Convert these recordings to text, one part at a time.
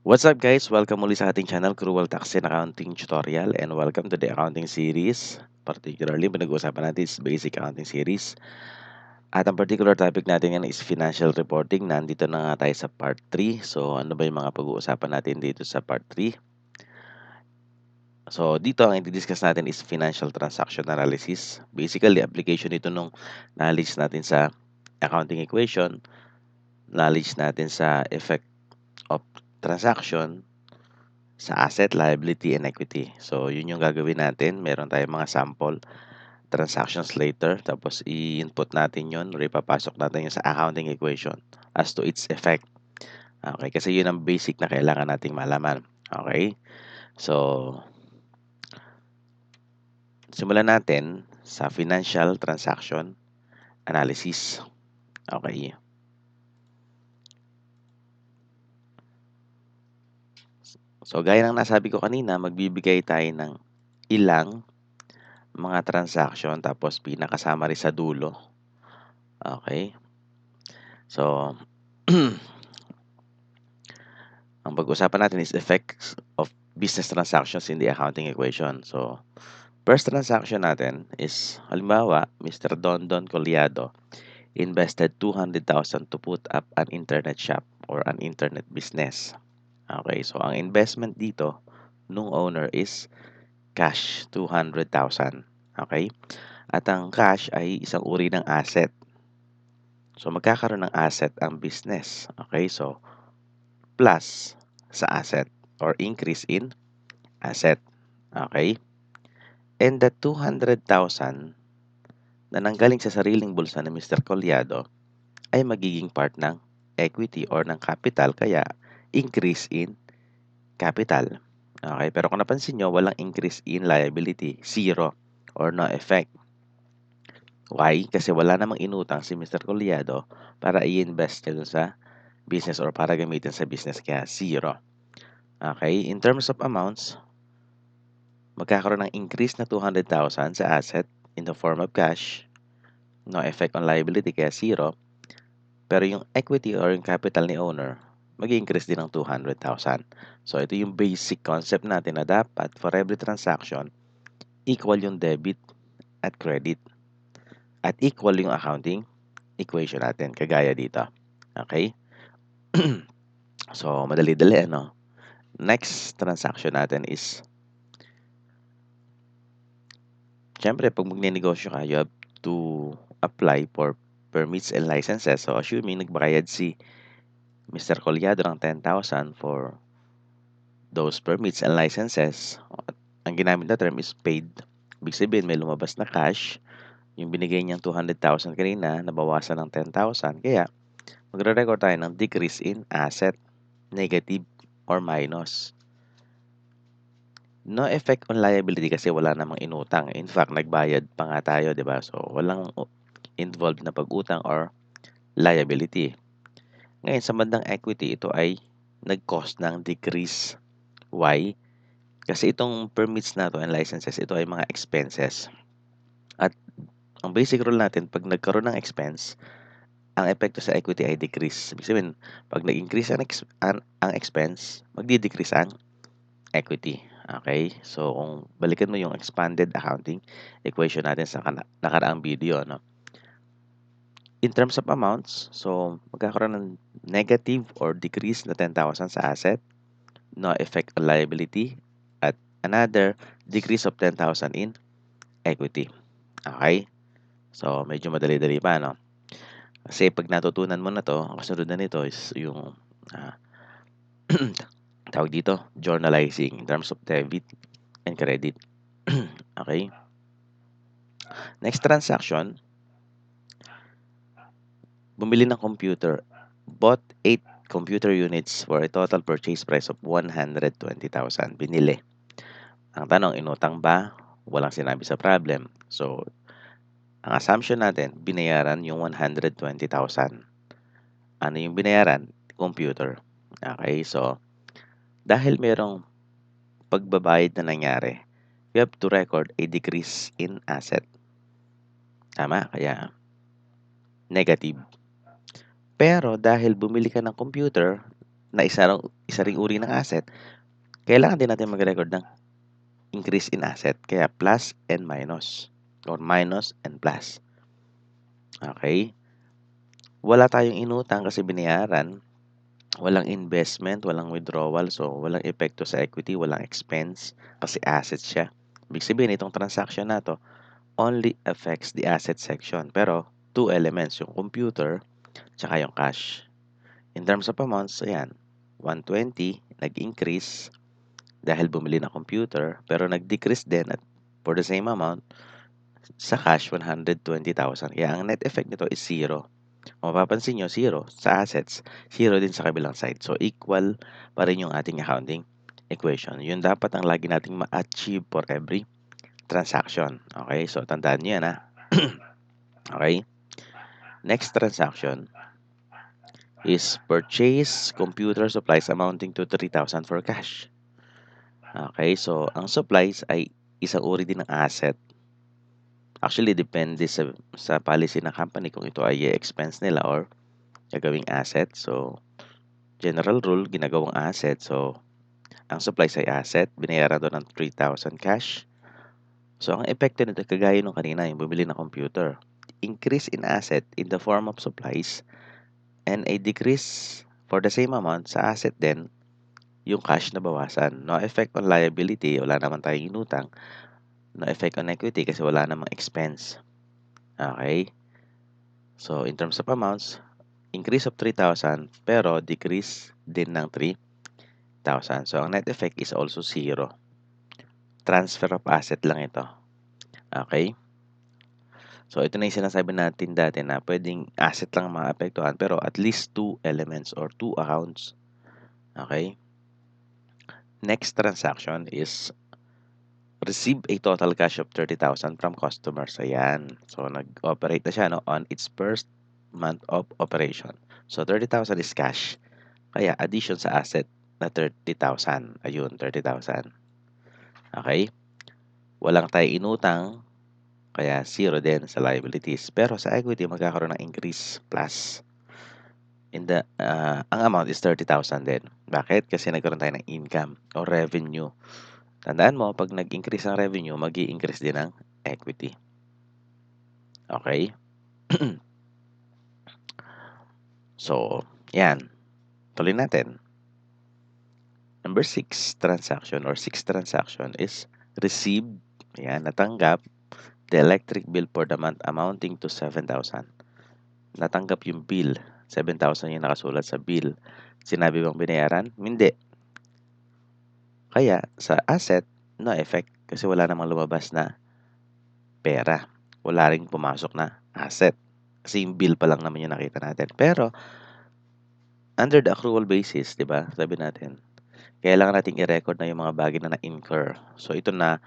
What's up guys? Welcome muli sa ating channel, Cruel Tax and Accounting Tutorial, and welcome to the accounting series. Particularly, pinag-uusapan natin is basic accounting series. At ang particular topic natin ngayon is financial reporting. Nandito na nga tayo sa part 3. So, ano ba yung mga pag-uusapan natin dito sa part 3? So, dito ang i-discuss natin is financial transaction analysis. Basically, application ito nung knowledge natin sa accounting equation, knowledge natin sa effect of transaction, sa asset, liability, and equity. So, yun yung gagawin natin. Meron tayong mga sample transactions later. Tapos, i-input natin yun or ipapasok natin yun sa accounting equation as to its effect. Okay, kasi yun ang basic na kailangan nating malaman. Okay, so, simulan natin sa financial transaction analysis. Okay. So, gaya ng nasabi ko kanina, magbibigay tayo ng ilang mga transaction tapos pinaka-summary sa dulo. Okay. So, ang pag-usapan natin is effects of business transactions in the accounting equation. So, first transaction natin is, halimbawa, Mr. Don Collado invested 200,000 to put up an internet shop or an internet business. Okay, so ang investment dito nung owner is cash, 200,000. Okay? At ang cash ay isang uri ng asset. So, magkakaroon ng asset ang business. Okay, so plus sa asset or increase in asset. Okay? And the 200,000 na nanggaling sa sariling bulsa ni Mr. Collado ay magiging part ng equity or ng capital, kaya increase in capital. Okay? Pero kung napansin nyo, walang increase in liability, zero or no effect. Why? Kasi wala namang inutang si Mr. Collado para i-invest niya dun sa business or para gamitin sa business, kaya zero. Okay? In terms of amounts, magkakaroon ng increase na 200,000 sa asset in the form of cash, no effect on liability kaya zero, pero yung equity or yung capital ni owner, mag-increase din ng 200,000. So, ito yung basic concept natin na dapat for every transaction, equal yung debit at credit at equal yung accounting equation natin, kagaya dito. Okay? So, madali-dali, ano? Next transaction natin is, syempre, pag magne-negosyo ka, you have to apply for permits and licenses. So, assuming nagbayad si Mr. Collado ng 10,000 for those permits and licenses, ang ginamit na term is paid. Ibig sabihin, may lumabas na cash. Yung binigay niyang 200,000 kanina, nabawasan ng 10,000. Kaya, magre-record tayo ng decrease in asset, negative or minus. No effect on liability kasi wala namang inutang. In fact, nagbayad pa nga tayo, di ba? So, walang involved na pag-utang or liability. Ngayon, sa bandang equity, ito ay nag-cause ng decrease. Why? Kasi itong permits na to and licenses, ito ay mga expenses. At ang basic rule natin, pag nagkaroon ng expense, ang epekto sa equity ay decrease. Ibig sabihin, pag nag-increase ang expense, magdi-decrease ang equity. Okay? So, kung balikan mo yung expanded accounting equation natin sa nakaraang video, no? In terms of amounts, so, magkakaroon ng negative or decrease na 10,000 sa asset, no effect on liability, at another decrease of 10,000 in equity. Okay? So, medyo madali-dali pa, no? Kasi pag natutunan mo na to, ang kasunod na nito is yung tawag dito, journalizing in terms of debit and credit. Okay? Next transaction, bumili ng computer. Bought 8 computer units for a total purchase price of 120,000. Binili. Ang tanong, inutang ba? Walang sinabi sa problem. So, ang assumption natin, binayaran yung 120,000. Ano yung binayaran? Computer. Okay, so, dahil merong pagbabayad na nangyari, we have to record a decrease in asset. Tama? Kaya, negative. Pero dahil bumili ka ng computer na isa ring uri ng asset, kailangan din natin mag-record ng increase in asset. Kaya plus and minus or minus and plus. Okay? Wala tayong inutang kasi binayaran. Walang investment, walang withdrawal, so walang epekto sa equity, walang expense kasi asset siya. Ibig sabihin, itong transaction na to only affects the asset section. Pero, two elements, yung computer tsaka yung cash. In terms of amounts, ayan, 120, nag-increase dahil bumili ng computer, pero nag-decrease din at for the same amount sa cash, 120,000. Kaya ang net effect nito is 0. Kung mapapansin nyo, 0 sa assets, 0 din sa kabilang side. So, equal pa rin yung ating accounting equation. Yun dapat ang lagi nating ma-achieve for every transaction. Okay? So, tandaan nyo yan, ha? Okay? Next transaction is purchase computer supplies amounting to 3,000 for cash. Okay? So, ang supplies ay isang uri din ng asset. Actually, depende sa policy ng company kung ito ay expense nila or gagawing asset. So, general rule, ginagawang asset. So, ang supplies ay asset. Binayaran doon ng 3,000 cash. So, ang epekto nito, kagaya nung kanina, yung bumili ng computer. Increase in asset in the form of supplies and a decrease for the same amount sa asset din, yung cash na bawasan. No effect on liability, wala naman tayong inutang. No effect on equity kasi wala namang expense. Okay? So, in terms of amounts, increase of 3,000 pero decrease din ng 3,000. So, ang net effect is also 0. Transfer of asset lang ito. Okay? So, ito na yung sinasabi natin dati na pwedeng asset lang maapektuhan pero at least 2 elements or 2 accounts. Okay? Next transaction is receive a total cash of 30,000 from customers. Ayan. So, nag-operate na siya on its first month of operation. So, 30,000 is cash. Kaya, addition sa asset na 30,000. Ayun, 30,000. Okay? Walang tayo inutang, kaya 0 din sa liabilities. Pero sa equity, magkakaroon ng increase plus. Ang amount is 30,000 din. Bakit? Kasi nagkaroon tayo ng income o revenue. Tandaan mo, pag nag-increase ang revenue, mag-i-increase din ang equity. Okay? So, yan. Tuloy natin. Number 6 transaction or 6 transaction is receive, yan, natanggap the electric bill for the month amounting to 7,000. Natanggap yung bill. 7,000 yung nakasulat sa bill. Sinabi bang binayaran? Hindi. Kaya, sa asset, no effect kasi wala namang lumabas na pera. Wala ring pumasok na asset. Kasi yung bill pa lang naman yung nakita natin. Pero, under the accrual basis, di ba? Sabi natin, kailangan nating i-record na yung mga bagay na na-incur. So, ito na,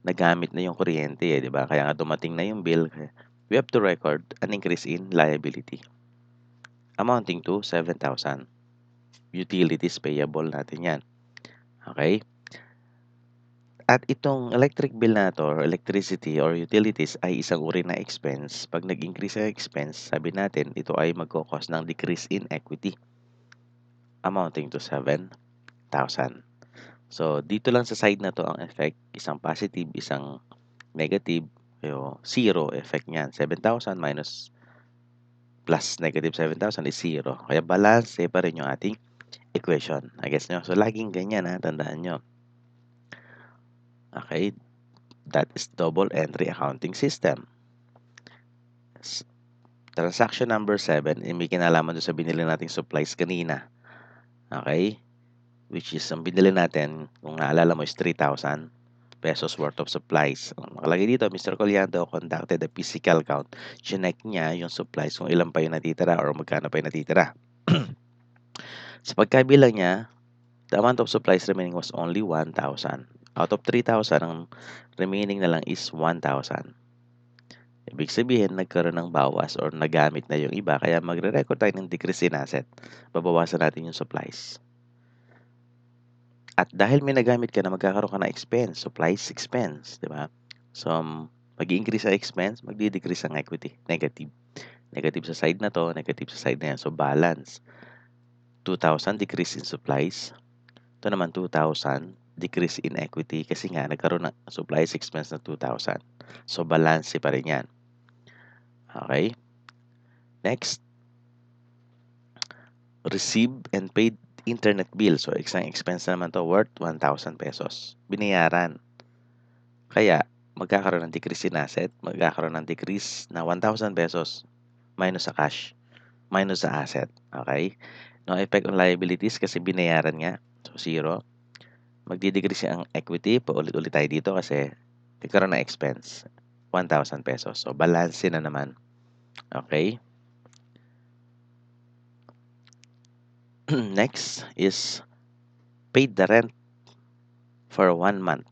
nagamit na yung kuryente, di ba? Kaya nga dumating na yung bill. We have to record an increase in liability amounting to 7,000. Utilities payable natin yan. Okay? At itong electric bill na to, or electricity or utilities ay isang uri na expense. Pag nag-increase ang expense, sabi natin, ito ay magkakos ng decrease in equity amounting to 7,000. So, dito lang sa side na to ang effect, isang positive, isang negative, zero effect niyan. 7,000 minus plus negative 7,000 is 0. Kaya balance pa rin yung ating equation. I guess nyo? So, laging ganyan ha, tandaan nyo. Okay, that is double entry accounting system. Transaction number 7, may kinalaman doon sa binili nating supplies kanina. Okay, which is ang binili natin, kung naalala mo, is 3,000 pesos worth of supplies. Nakalagay dito, Mr. Collado conducted a physical count. Chinek niya yung supplies kung ilan pa yung natitira or magkano pa yung natitira. Sa pagkabilang niya, the amount of supplies remaining was only 1,000. Out of 3,000, ang remaining na lang is 1,000. Ibig sabihin, nagkaroon ng bawas or nagamit na yung iba, kaya magre-record tayo ng decrease in asset. Babawasan natin yung supplies. At dahil may nagamit ka na, magkakaroon ka ng expense, supplies expense, di ba? So, mag-i-increase ang expense, magdi-decrease ang equity, negative. Negative sa side na to, negative sa side na yan. So, balance. 2,000 decrease in supplies. Ito naman 2,000 decrease in equity kasi nga nagkaroon ng supplies expense na 2,000. So, balance pa rin yan. Okay? Next, received and paid internet bill. So, isang expense naman to worth 1,000 pesos. Binayaran. Kaya, magkakaroon ng decrease in asset, magkakaroon ng decrease na 1,000 pesos minus sa cash, minus sa asset. Okay? No effect on liabilities kasi binayaran nga. So, 0. Magdi-decrease ang equity. Paulit-ulit tayo dito kasi nagkaroon ng expense. 1,000 pesos. So, balance na naman. Okay? Next is paid the rent for 1 month.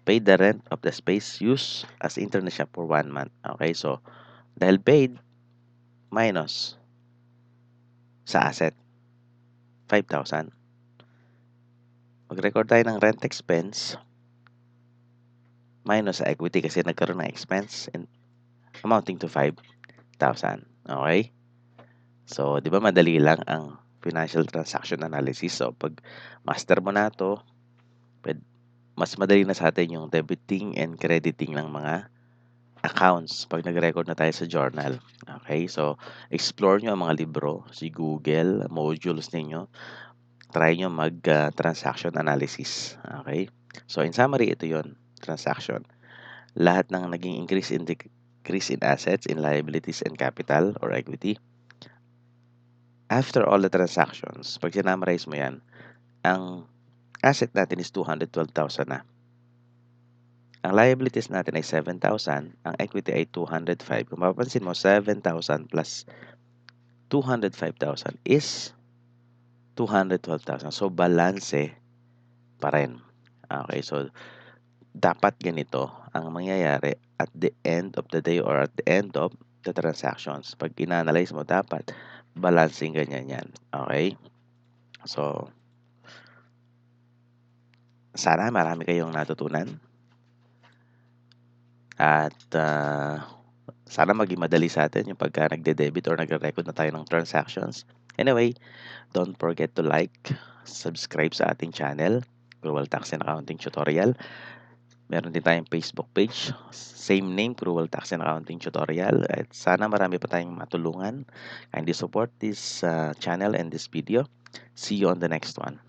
Paid the rent of the space used as internet shop for 1 month. Okay? So, dahil paid, minus sa asset, 5,000. Mag-record tayo ng rent expense minus sa equity kasi nagkaroon ng expense in amounting to 5,000. Okay? So, di ba madali lang ang financial transaction analysis? So, pag master mo na to, mas madali na sa atin yung debiting and crediting ng mga accounts pag nag-record na tayo sa journal. Okay? So, explore nyo ang mga libro, si Google, modules ninyo. Try nyo mag-transaction analysis. Okay? So, in summary, ito yon transaction. Lahat ng naging increase in decrease in assets, in liabilities, and capital or equity. After all the transactions, pag sinamarize mo yan, ang asset natin is 212,000 na. Ang liabilities natin ay 7,000, ang equity ay 205. Kung mapapansin mo, 7,000 plus 205,000 is 212,000. So, balanse pa rin. Okay, so dapat ganito ang mangyayari at the end of the day or at the end of the transactions. Pag ina-analyze mo, dapat balancing ganyan yan. Okay? So, sana marami kayong natutunan. At sana maging madali sa atin yung pagka nagde-debit or nagre-record na tayo ng transactions. Anyway, don't forget to like, subscribe sa ating channel, Cruel Tax and Accounting Tutorial. Meron din tayong Facebook page, same name, Cruel Tax and Accounting Tutorial. At sana marami pa tayong matulungan. Kindly support this channel and this video. See you on the next one.